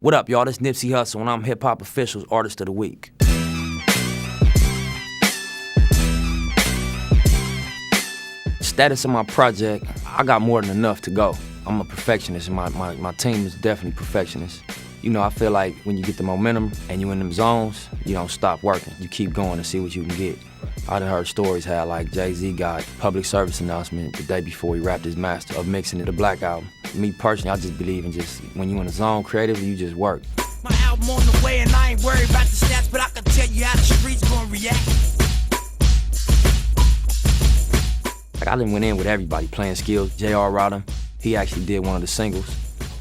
What up, y'all? This Nipsey Hussle, and I'm Hip Hop Official's Artist of the Week. Status of my project, I got more than enough to go. I'm a perfectionist, and my team is definitely perfectionists. You know, I feel like when you get the momentum and you in them zones, you don't stop working. You keep going to see what you can get. I done heard stories how like Jay-Z got public service announcement the day before he rapped his master of mixing it a Black album. Me personally, I just believe in just when you in a zone creatively, you just work. My album on the way and I ain't worried about the stats, but I can tell you how the streets gonna react. Like I done went in with everybody playing skills. J.R. Rodham, he actually did one of the singles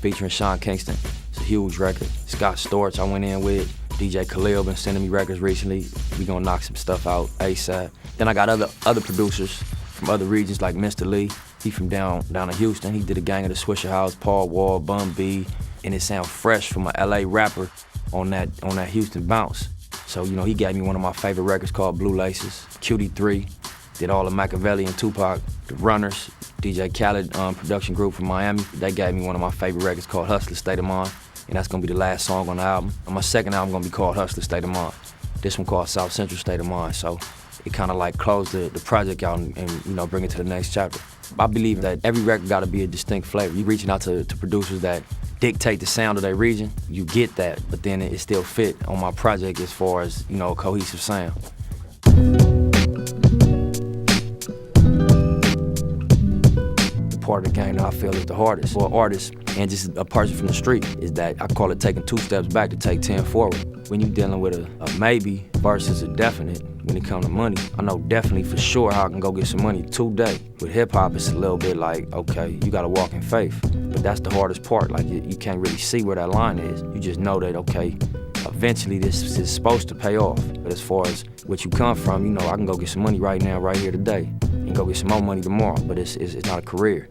featuring Sean Kingston. It's a huge record. Scott Storch I went in with. DJ Khalil been sending me records recently. We gonna knock some stuff out ASAP. Then I got other producers from other regions like Mr. Lee. He from down in Houston. He did a Gang of the Swisher House, Paul Wall, Bun B, and it sound fresh from a LA rapper on that Houston bounce. So you know he gave me one of my favorite records called Blue Laces. QD3 did all of Machiavelli and Tupac. The Runners, DJ Khaled production group from Miami. They gave me one of my favorite records called Hustler State of Mind. And that's gonna be the last song on the album. And my second album gonna be called Hustler State of Mind. This one called South Central State of Mind. So it kind of like closed the project out and you know bring it to the next chapter. I believe that every record gotta be a distinct flavor. You reaching out to producers that dictate the sound of their region, you get that, but then it still fit on my project as far as, you know, a cohesive sound. The part of the game that I feel is the hardest for an artist and just a person from the street is that I call it taking 2 steps back to take 10 forward. When you're dealing with a maybe versus a definite, when it comes to money, I know definitely for sure how I can go get some money today. With hip hop, it's a little bit like, okay, you gotta walk in faith. But that's the hardest part, like you can't really see where that line is. You just know that, okay, eventually this is supposed to pay off. But as far as what you come from, you know, I can go get some money right now, right here today, and go get some more money tomorrow, but it's not a career.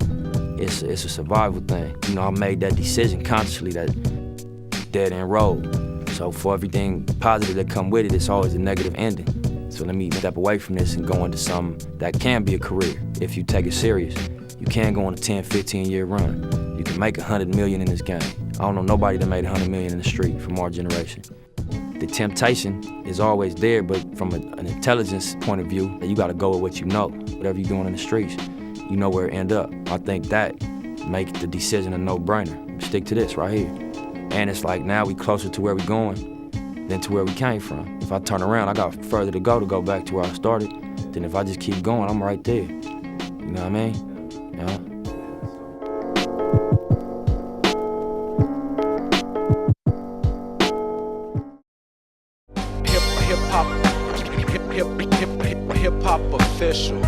It's a survival thing. You know, I made that decision consciously that dead end road. So for everything positive that come with it, it's always a negative ending. So let me step away from this and go into something that can be a career if you take it serious. You can go on a 10, 15 year run. You can make 100 million in this game. I don't know nobody that made 100 million in the street from our generation. The temptation is always there, but from an intelligence point of view, you gotta go with what you know. Whatever you're doing in the streets, you know where it end up. I think that makes the decision a no-brainer. Stick to this right here. And it's like now we closer to where we going than to where we came from. If I turn around, I got further to go back to where I started. Then if I just keep going, I'm right there. You know what I mean? Yeah. Hip hop official.